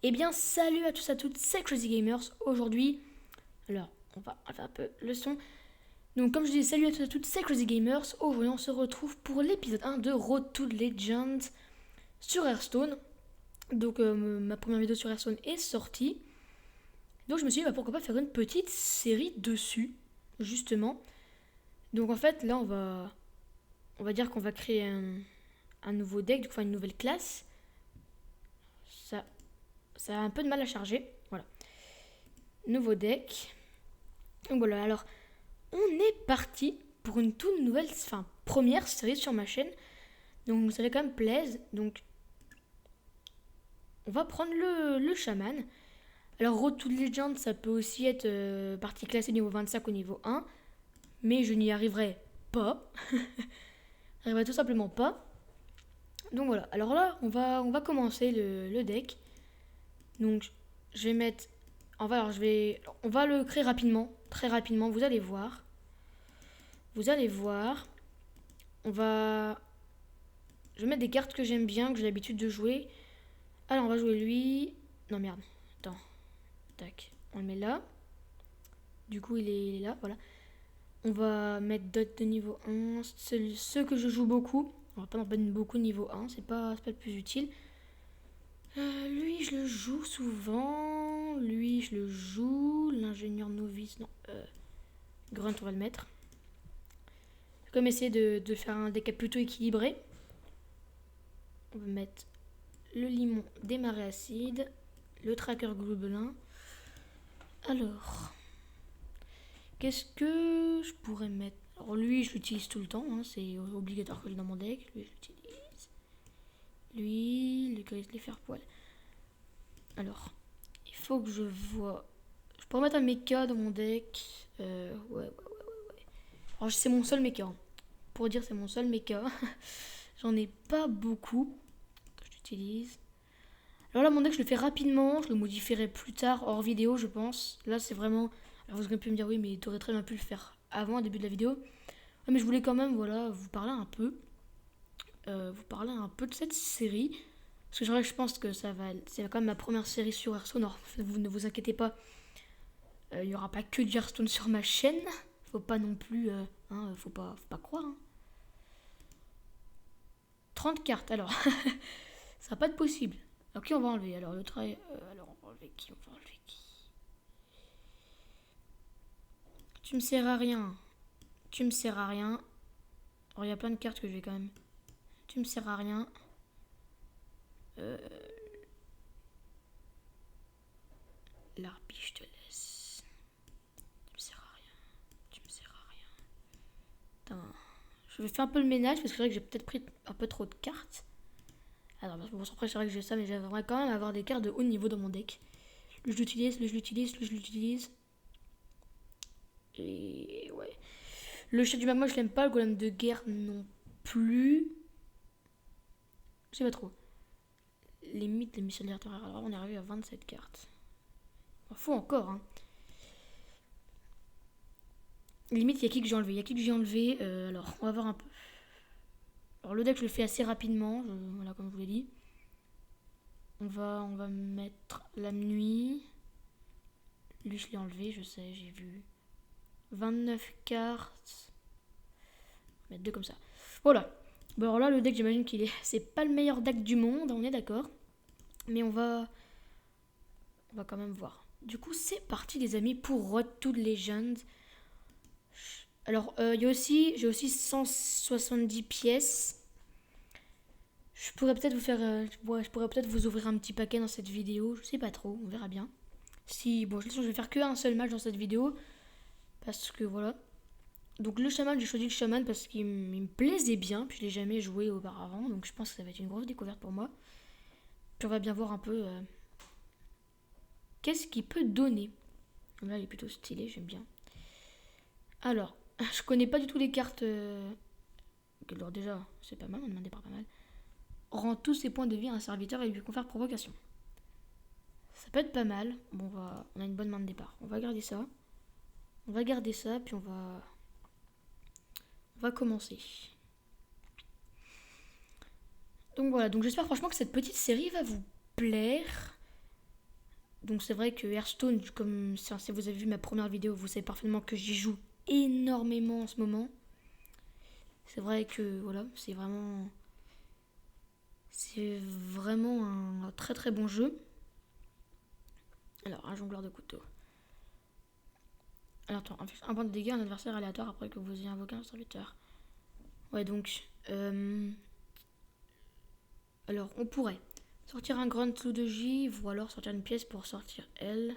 Eh bien, salut à tous à toutes, c'est Crazy Gamers. Aujourd'hui, alors, on va faire un peu le son. Donc, comme je dis, salut à tous à toutes, c'est Crazy Gamers. Aujourd'hui, on se retrouve pour l'épisode 1 de Road to Legends sur Hearthstone. Donc, ma première vidéo sur Hearthstone est sortie. Donc, je me suis dit, pourquoi pas faire une petite série dessus, justement. Donc, en fait, là, on va dire qu'on va créer un nouveau deck, enfin une nouvelle classe. Ça a un peu de mal à charger. Voilà. Nouveau deck. Donc voilà, alors on est parti pour une toute nouvelle, enfin première série sur ma chaîne. Donc ça fait quand même plaisir. Donc on va prendre le chaman. Alors Road to Legend, ça peut aussi être partie classée niveau 25 au niveau 1. Mais je n'y arriverai pas. J'arriverai tout simplement pas. Donc voilà, alors là on va commencer le deck. Donc je vais mettre... On va le créer rapidement, très rapidement, vous allez voir. Vous allez voir. On va... Je vais mettre des cartes que j'aime bien, que j'ai l'habitude de jouer. Alors on va jouer lui. Non merde, attends. Tac, on le met là. Du coup il est là, voilà. On va mettre d'autres de niveau 1. Ceux que je joue beaucoup. On va pas en mettre beaucoup de niveau 1, c'est pas le plus utile. Lui je le joue souvent. Lui je le joue. L'ingénieur novice, non. Grunt on va le mettre. Comme essayer de faire un deck plutôt équilibré. On va mettre le limon des marais acides, le tracker globelin. Alors, qu'est-ce que je pourrais mettre? Alors lui, je l'utilise tout le temps, hein, c'est obligatoire que j'ai dans mon deck. Lui, je l'utilise. Lui, le gris les faire poil. Alors, il faut que je vois... Je pourrais mettre un mecha dans mon deck. Ouais. Alors, c'est mon seul mecha. Hein. Pour dire, c'est mon seul mecha. J'en ai pas beaucoup que j'utilise. Alors là, mon deck, je le fais rapidement. Je le modifierai plus tard, hors vidéo, je pense. Là, c'est vraiment... Alors, vous aurez pu me dire, oui, mais tu aurais très bien pu le faire avant, au début de la vidéo. Ouais, mais je voulais quand même, voilà, vous parler un peu. Vous parler un peu de cette série. Parce que je pense que c'est quand même ma première série sur Hearthstone. Alors, vous ne vous inquiétez pas. Il n'y aura pas que du Hearthstone sur ma chaîne. Faut pas non plus... faut pas croire. Hein. 30 cartes, alors. Ça va pas être possible. Alors, qui on va enlever? Alors, le travail... alors, on va enlever qui? Tu me sers à rien. Tu me sers à rien. Alors, il y a plein de cartes que je vais quand même... Tu me sers à rien. L'harpie, je te laisse. Tu me sers à rien. Tu me sers à rien. Putain. Je vais faire un peu le ménage parce que c'est vrai que j'ai peut-être pris un peu trop de cartes. Alors, bon, après, c'est vrai que j'ai ça, mais j'aimerais quand même avoir des cartes de haut niveau dans mon deck. Lui, je l'utilise. Et ouais. Le chef du magma, je l'aime pas. Le golem de guerre, non plus. Je sais pas trop. Limite, les missiles d'artillerie. Alors, on est arrivé à 27 cartes. Faut encore, hein. Limite, il y a qui que j'ai enlevé. Alors, on va voir un peu. Alors, le deck, je le fais assez rapidement. Voilà, comme je vous l'ai dit. On va mettre la nuit. Lui, je l'ai enlevé, je sais, j'ai vu. 29 cartes. On va mettre deux comme ça. Voilà. Bon, alors là, le deck, j'imagine qu'il est... C'est pas le meilleur deck du monde, on est d'accord. Mais on va quand même voir. Du coup, c'est parti, les amis, pour Road to Legends. Alors, j'ai aussi 170 pièces. Je pourrais peut-être vous faire... je pourrais peut-être vous ouvrir un petit paquet dans cette vidéo. Je sais pas trop, on verra bien. Si, bon, de toute façon, je vais faire qu'un seul match dans cette vidéo. Parce que voilà. Donc le chaman, j'ai choisi le chaman parce qu'il me plaisait bien. Puis je l'ai jamais joué auparavant. Donc je pense que ça va être une grosse découverte pour moi. Puis on va bien voir un peu qu'est-ce qu'il peut donner. Là, il est plutôt stylé, j'aime bien. Alors, je connais pas du tout les cartes. Alors déjà, c'est pas mal, on demandait pas mal. Rend tous ses points de vie à un serviteur et lui confère provocation. Ça peut être pas mal. Bon, on a une bonne main de départ. On va garder ça. Puis on va commencer. Donc voilà, donc j'espère franchement que cette petite série va vous plaire. Donc c'est vrai que Hearthstone, comme si vous avez vu ma première vidéo, vous savez parfaitement que j'y joue énormément en ce moment. C'est vrai que voilà, c'est vraiment un très très bon jeu. Alors, un jongleur de couteau. Alors attends, un point de dégâts, un adversaire aléatoire après que vous ayez invoqué un serviteur. Ouais, donc... alors, on pourrait sortir un grand clou de givre ou alors sortir une pièce pour sortir L.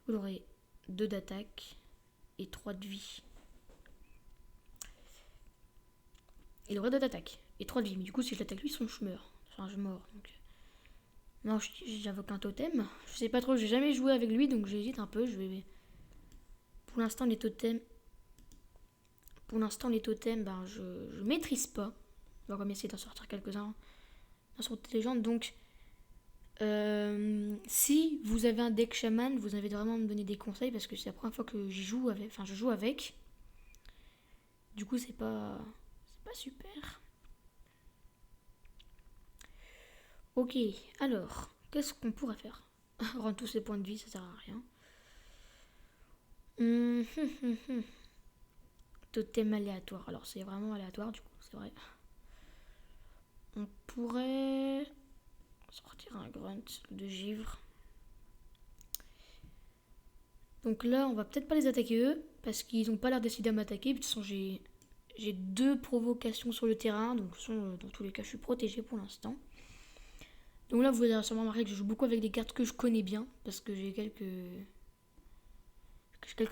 Vous aurez 2 d'attaque et 3 de vie. Il aurait 2 d'attaque et 3 de vie. Mais du coup, si je l'attaque lui, je meurs. Enfin, je meurs. Donc... Non, j'invoque un totem. Je sais pas trop, j'ai jamais joué avec lui, donc j'hésite un peu. Pour l'instant, les totems... ben, je maîtrise pas. On va quand même essayer d'en sortir quelques-uns dans son légende. Donc, si vous avez un deck chaman, vous avez vraiment me donner des conseils parce que c'est la première fois que je joue avec. Du coup, c'est pas super. Ok, alors, qu'est-ce qu'on pourrait faire? Rendre tous ces points de vie, ça sert à rien. Totem aléatoire. Alors, c'est vraiment aléatoire, du coup, c'est vrai. On pourrait sortir un grunt de givre. Donc là, on va peut-être pas les attaquer eux, parce qu'ils ont pas l'air décidés à m'attaquer. De toute façon, j'ai 2 provocations sur le terrain, donc dans tous les cas, je suis protégé pour l'instant. Donc là, vous avez sûrement remarqué que je joue beaucoup avec des cartes que je connais bien, parce que j'ai quelques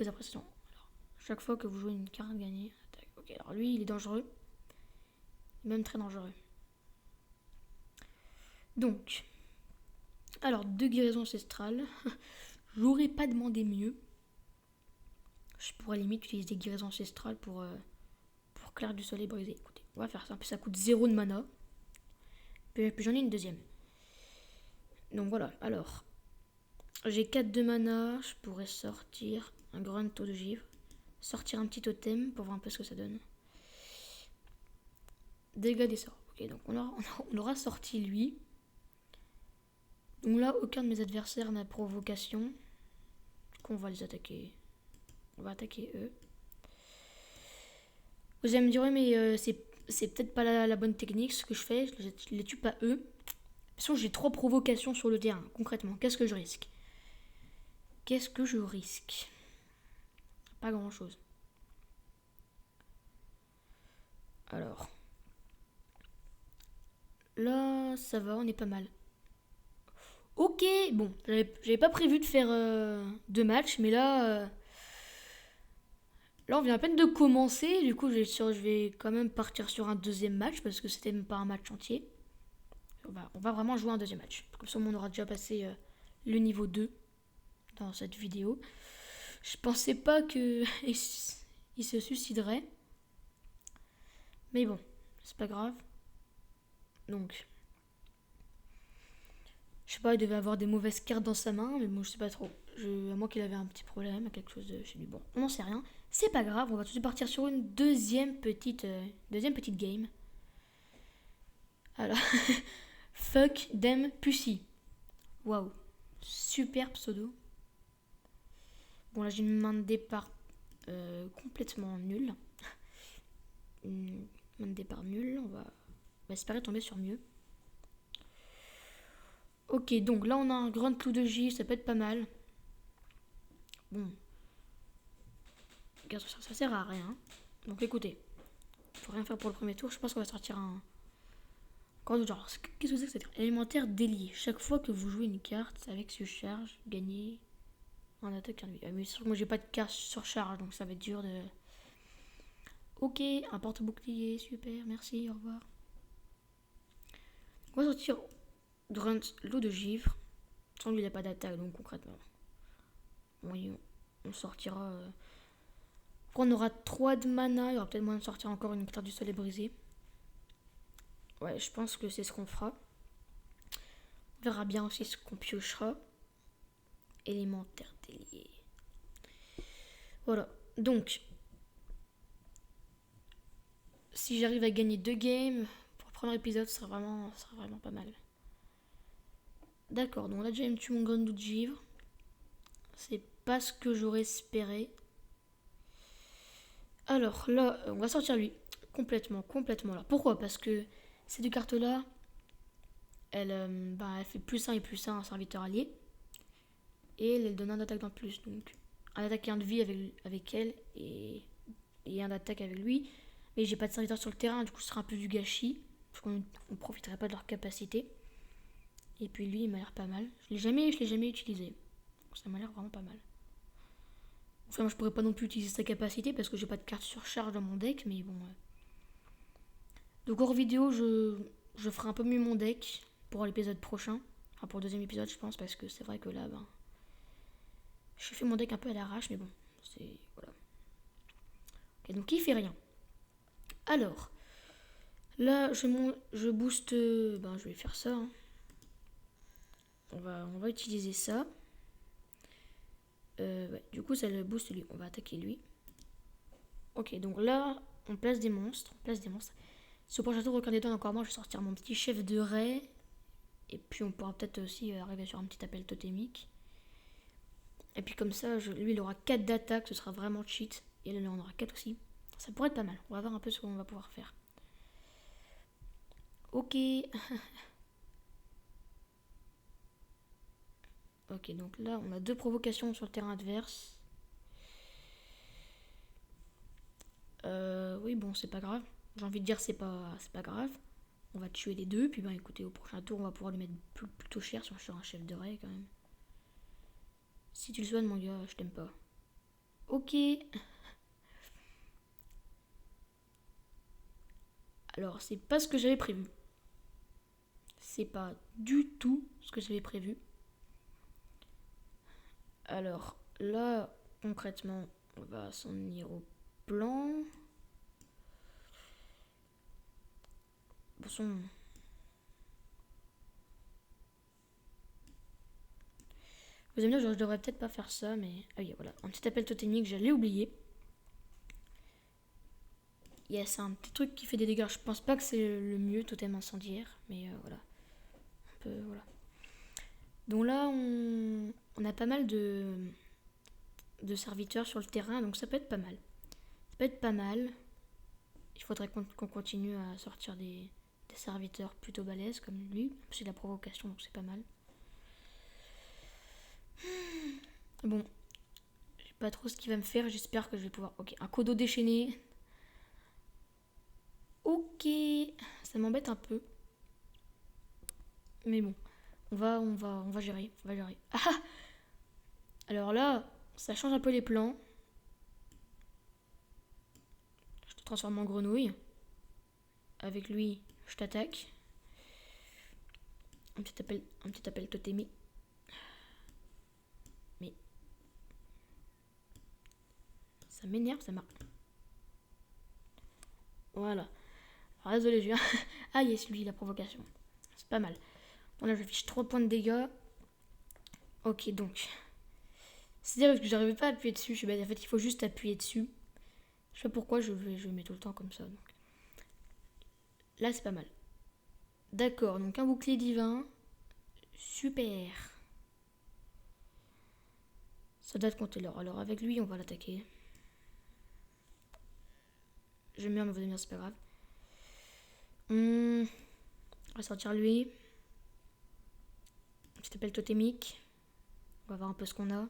impressions. Alors, chaque fois que vous jouez une carte gagnée, attaque. Ok, alors lui, il est dangereux. Même très dangereux. Donc, alors 2 guérisons ancestrales. J'aurais pas demandé mieux. Je pourrais limite utiliser des guérisons ancestrales pour clair du soleil brisé. Écoutez, on va faire ça. Ça coûte 0 de mana. Puis j'en ai une deuxième. Donc voilà, alors. J'ai 4 de mana. Je pourrais sortir un grand taux de givre. Sortir un petit totem pour voir un peu ce que ça donne. Dégâts des sorts. Ok, donc on aura sorti lui. Donc là, aucun de mes adversaires n'a provocation. Du coup, on va les attaquer. On va attaquer eux. Vous allez me dire, mais c'est peut-être pas la bonne technique ce que je fais. Je les tue pas eux. De toute façon, j'ai 3 provocations sur le terrain. Concrètement, qu'est-ce que je risque? Pas grand-chose. Alors. Là, ça va, on est pas mal. Ok, bon, j'avais pas prévu de faire 2 matchs, mais là, on vient à peine de commencer. Du coup, je vais quand même partir sur un deuxième match parce que c'était même pas un match entier. On va vraiment jouer un deuxième match. Comme ça, on aura déjà passé le niveau 2 dans cette vidéo. Je pensais pas que il se suiciderait. Mais bon, c'est pas grave. Donc, je sais pas, il devait avoir des mauvaises cartes dans sa main, mais bon, je sais pas trop. À moins qu'il avait un petit problème, quelque chose de chez lui. Bon, on n'en sait rien. C'est pas grave, on va tout de suite partir sur une deuxième petite game. Alors, fuck them pussy. Waouh, super pseudo. Bon, là j'ai une main de départ complètement nulle. Une main de départ nulle, on va espérer tomber sur mieux. Ok, donc là on a un grand clou de givre, ça peut être pas mal. Bon. Ça sert à rien. Donc écoutez, faut rien faire pour le premier tour, je pense qu'on va sortir un... Genre, qu'est-ce que c'est que cette élémentaire délié? Chaque fois que vous jouez une carte avec surcharge, gagnez en attaque en vie. Mais sûr que moi j'ai pas de carte surcharge, donc ça va être dur de... Ok, un porte-bouclier, super, merci, au revoir. On va sortir Grunt, l'eau de givre. Sans lui, il n'a pas d'attaque, donc concrètement. Oui, on sortira... Après, on aura 3 de mana, il y aura peut-être moyen de sortir encore une carte du soleil brisé. Ouais, je pense que c'est ce qu'on fera. On verra bien aussi ce qu'on piochera. Élémentaire délié. Voilà, donc... Si j'arrive à gagner 2 games, pour le premier épisode, ce sera vraiment pas mal. D'accord, donc là déjà il me tue mon grenouille de givre. C'est pas ce que j'aurais espéré. Alors là, on va sortir lui. Complètement là. Pourquoi? Parce que ces deux cartes-là, elle fait plus 1 et plus 1 à un serviteur allié. Et elle donne un d'attaque dans plus. Donc un attaque et un de vie avec elle et un d'attaque avec lui. Mais j'ai pas de serviteur sur le terrain, du coup ce sera un peu du gâchis. Parce qu'on ne profiterait pas de leur capacité. Et puis lui, il m'a l'air pas mal. Je l'ai jamais utilisé. Ça m'a l'air vraiment pas mal. Enfin, moi, je pourrais pas non plus utiliser sa capacité parce que j'ai pas de carte surcharge dans mon deck, mais bon. Donc hors vidéo, je ferai un peu mieux mon deck pour l'épisode prochain. Enfin, pour le deuxième épisode, je pense, parce que c'est vrai que là, j'ai fait mon deck un peu à l'arrache, mais bon, c'est. Voilà. Ok, donc il fait rien. Alors, là, je booste. Je vais faire ça. Hein. On va utiliser ça. Ouais, du coup, ça le booste lui. On va attaquer lui. Ok, donc là, on place des monstres. Si au prochain tour, aucun des deux encore moi, je vais sortir mon petit chef de raie. Et puis on pourra peut-être aussi arriver sur un petit appel totémique. Et puis comme ça, lui, il aura 4 d'attaque, ce sera vraiment cheat. Et elle en aura 4 aussi. Ça pourrait être pas mal. On va voir un peu ce qu'on va pouvoir faire. Ok. Ok, donc là, on a 2 provocations sur le terrain adverse. Oui, bon, c'est pas grave. J'ai envie de dire, c'est pas grave. On va tuer les deux, puis écoutez, au prochain tour, on va pouvoir lui mettre plutôt cher sur un chef de raie quand même. Si tu le soignes, mon gars, je t'aime pas. Ok. Alors, c'est pas ce que j'avais prévu. C'est pas du tout ce que j'avais prévu. Alors, là, concrètement, on va s'en tenir au plan. Bon sang. Vous allez me dire, je devrais peut-être pas faire ça, mais. Ah oui, voilà. Un petit appel totémique, j'allais oublier. Yes, un petit truc qui fait des dégâts. Je pense pas que c'est le mieux, totem incendiaire, mais voilà. Un peu, voilà. Donc là, on a pas mal de serviteurs sur le terrain, donc ça peut être pas mal. Ça peut être pas mal. Il faudrait qu'on continue à sortir des serviteurs plutôt balèzes comme lui. C'est de la provocation, donc c'est pas mal. Bon, je sais pas trop ce qu'il va me faire. J'espère que je vais pouvoir. Ok, un Kodo déchaîné. Ok, ça m'embête un peu. Mais bon, on va gérer. Ah, alors là, ça change un peu les plans. Je te transforme en grenouille. Avec lui, je t'attaque. Un petit appel totémique. Mais ça m'énerve, ça marche. Voilà. Alors, désolé, je viens. Ah yes, lui, la provocation. C'est pas mal. Bon, là, je fiche 3 points de dégâts. Ok, donc. C'est-à-dire parce que j'arrivais pas à appuyer dessus. Je suis bête. En fait, il faut juste appuyer dessus. Je sais pas pourquoi je mets tout le temps comme ça. Donc. Là, c'est pas mal. D'accord, donc un bouclier divin. Super. Ça date compter l'or. Alors, avec lui, on va l'attaquer. J'aime bien, mais vous aimez bien, c'est pas grave. On va sortir lui. Un petit appel totémique. On va voir un peu ce qu'on a.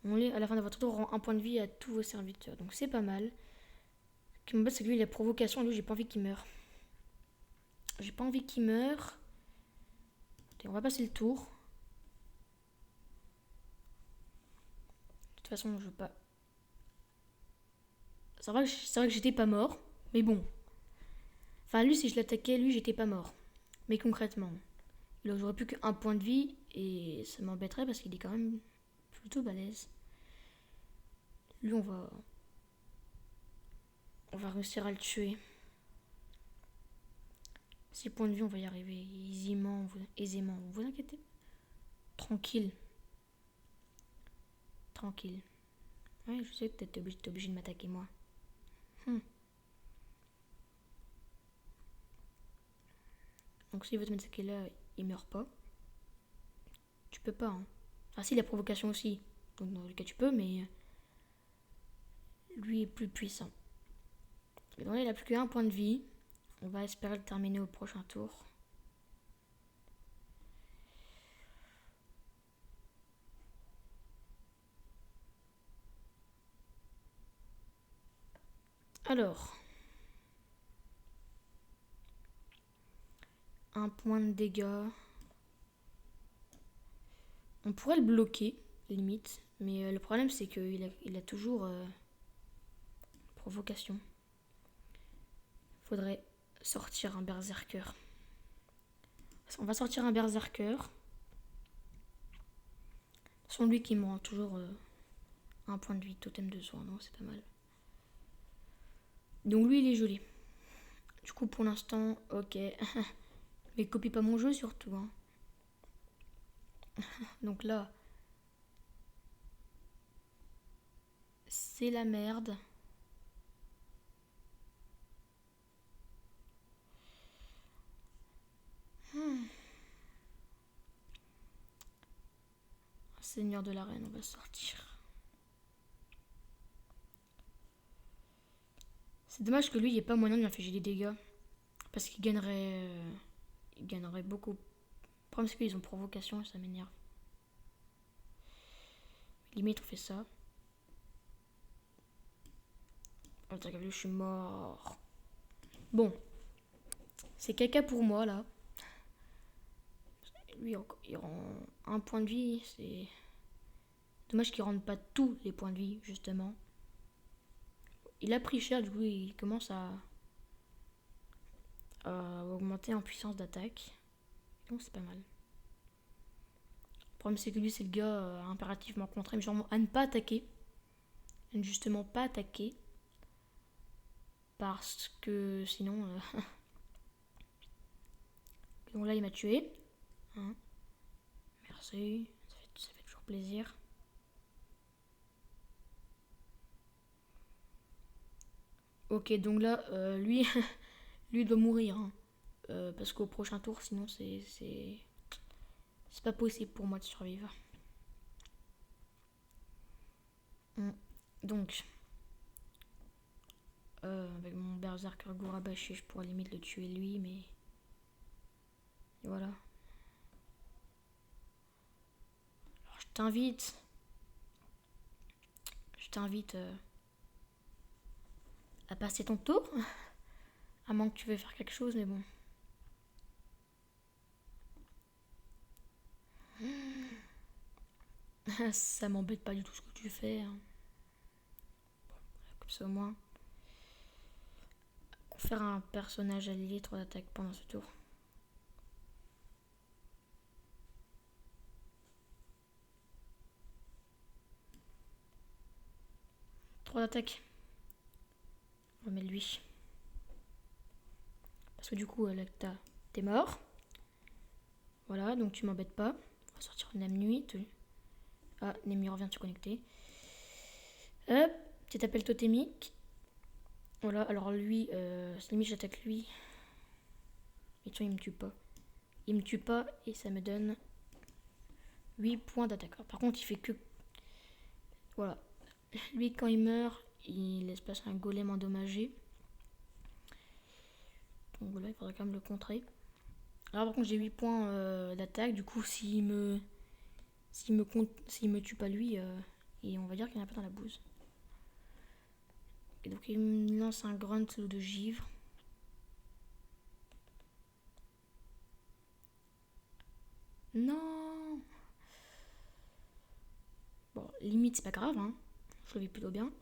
À la fin de votre tour, rend un point de vie à tous vos serviteurs. Donc c'est pas mal. Ce qui m'embête, c'est que lui, il a provocation. Lui, j'ai pas envie qu'il meure. J'ai pas envie qu'il meure. On va passer le tour. De toute façon, je veux pas. C'est vrai que j'étais pas mort. Mais bon. Enfin, lui, si je l'attaquais, lui, j'étais pas mort. Mais concrètement, j'aurais plus qu'un point de vie. Et ça m'embêterait parce qu'il est quand même plutôt balèze. Lui, on va réussir à le tuer. 6 points de vie, on va y arriver aisément. Vous inquiétez. Tranquille. Ouais, je sais que t'es obligé de m'attaquer, moi. Donc s'il veut te mettre ce qu'il là, il meurt pas. Tu peux pas. Hein. Ah si, la provocation aussi. Donc dans le cas tu peux, mais lui est plus puissant. Et donc là, il a plus qu'un point de vie. On va espérer le terminer au prochain tour. Alors. Un point de dégâts. On pourrait le bloquer, limite. Mais le problème, c'est qu'il a toujours provocation. Faudrait sortir un berserker. On va sortir un berserker. C'est lui qui me rend toujours un point de vie, totem de soin, non, c'est pas mal. Donc lui, il est joli. Du coup, pour l'instant, ok. Mais copie pas mon jeu surtout. Hein. Donc là, c'est la merde. Seigneur de l'arène, on va sortir. C'est dommage que lui, il n'y ait pas moyen de lui infliger des dégâts. Parce qu'il gagnerait... il gagnerait beaucoup. Le problème, c'est qu'ils ont provocation et ça m'énerve. Limite, on fait ça. Oh, t'as vu, je suis mort. Bon. C'est caca pour moi, là. Lui, il rend un point de vie. C'est dommage qu'il rende pas tous les points de vie, justement. Il a pris cher, du coup, il commence à augmenter en puissance d'attaque. Donc, c'est pas mal. Le problème, c'est que lui, c'est le gars impérativement contraint, mais genre à ne pas attaquer. À ne justement pas attaquer. Parce que sinon... Donc là, il m'a tué. Hein. Merci. Ça fait toujours plaisir. Ok, donc là, lui, lui doit mourir. Hein. Parce qu'au prochain tour, sinon, c'est pas possible pour moi de survivre. Donc, avec mon berserker Gourabashi, je pourrais limite le tuer lui, mais... Et voilà. Alors, je t'invite à passer ton tour. À moins que tu veuilles faire quelque chose, mais bon. Ça m'embête pas du tout ce que tu fais. Hein. Bon, comme ça au moins. Faire un personnage allié 3 d'attaque pendant ce tour. Trois d'attaque. On met lui. Parce que du coup, là, t'es mort. Voilà, donc tu m'embêtes pas. On va sortir une nuit. Ah, Nemi revient de se connecter. Hop, petit appel totémique. Voilà, alors lui, limite j'attaque lui. Et tu vois, il me tue pas. Il me tue pas et ça me donne 8 points d'attaque. Par contre, il fait que... Voilà. Lui, quand il meurt, il laisse passer un golem endommagé. Donc voilà, il faudrait quand même le contrer. Alors par contre, j'ai 8 points d'attaque. Du coup, s'il me tue pas lui, et on va dire qu'il n'y en a pas dans la bouse. Et donc il me lance un grunt de givre. Non. Bon, limite c'est pas grave, hein. Je le vis plutôt bien.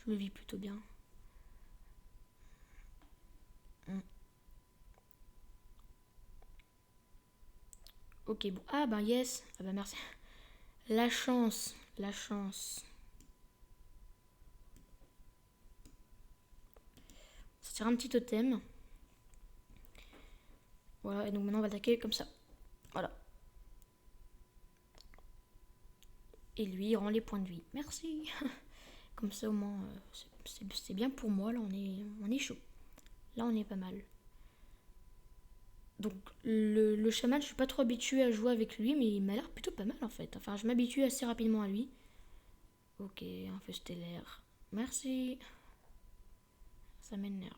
Je le vis plutôt bien. Ok, bon. Ah bah yes. Ah bah merci. La chance. La chance. Sortir un petit totem. Voilà, et donc maintenant on va attaquer comme ça. Voilà. Et lui, il rend les points de vie. Merci. Comme ça, au moins, c'est bien pour moi. Là, on est chaud. Là, on est pas mal. Donc le chaman, je suis pas trop habituée à jouer avec lui, mais il m'a l'air plutôt pas mal en fait. Enfin, je m'habitue assez rapidement à lui. Ok, un feu stellaire. Merci. Ça m'énerve.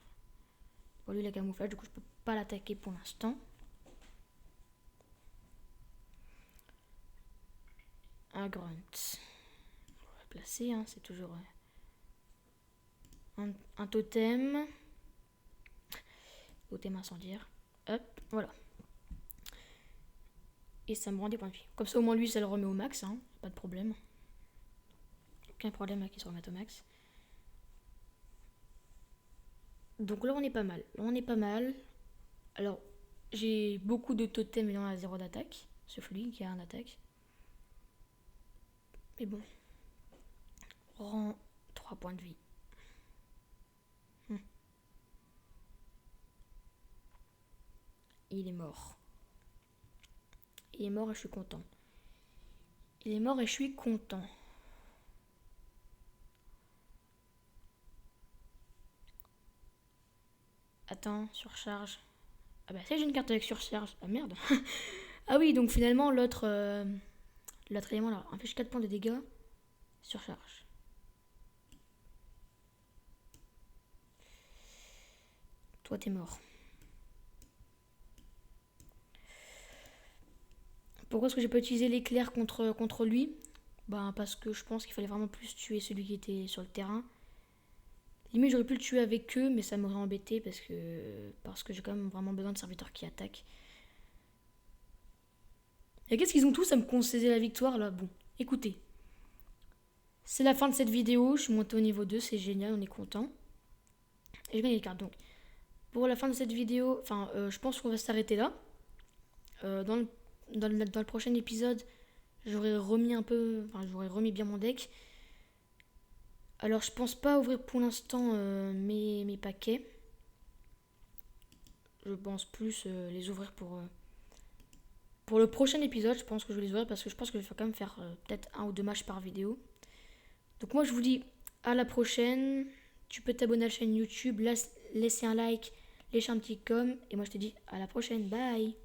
Bon, lui, il a camouflage, du coup, je peux pas l'attaquer pour l'instant. Un grunt. On va le placer, hein, c'est toujours un totem. Totem incendiaire. Hop, voilà. Et ça me rend des points de vie. Comme ça, au moins, lui, ça le remet au max, hein, pas de problème. Aucun problème à qu'il se remette au max. Donc là, on est pas mal. Là, on est pas mal. Alors, j'ai beaucoup de totems, mais on a 0 d'attaque. Sauf lui qui a un attaque. Mais bon. Rend 3 points de vie. Il est mort. Il est mort et je suis content. Il est mort et je suis content. Attends, surcharge. Ah bah, c'est j'ai une carte avec surcharge. Ah merde. Ah oui, donc finalement, l'autre élément là inflige 4 points de dégâts. Surcharge. Toi, t'es mort. Pourquoi est-ce que j'ai pas utilisé l'éclair contre lui? Bah, parce que je pense qu'il fallait vraiment plus tuer celui qui était sur le terrain. Limite, j'aurais pu le tuer avec eux, mais ça m'aurait embêté parce que j'ai quand même vraiment besoin de serviteurs qui attaquent. Et qu'est-ce qu'ils ont tous à me concéder la victoire là? Bon, écoutez. C'est la fin de cette vidéo, je suis montée au niveau 2, c'est génial, on est content. Et j'ai gagné les cartes donc. Pour la fin de cette vidéo, je pense qu'on va s'arrêter là. Dans le prochain épisode, j'aurais remis bien mon deck. Alors je pense pas ouvrir pour l'instant mes paquets. Je pense plus les ouvrir pour le prochain épisode. Je pense que je vais les ouvrir parce que je pense que je vais quand même faire peut-être 1 ou 2 matchs par vidéo. Donc moi je vous dis à la prochaine. Tu peux t'abonner à la chaîne YouTube, laisser un like, laisser un petit com. Et moi je te dis à la prochaine. Bye.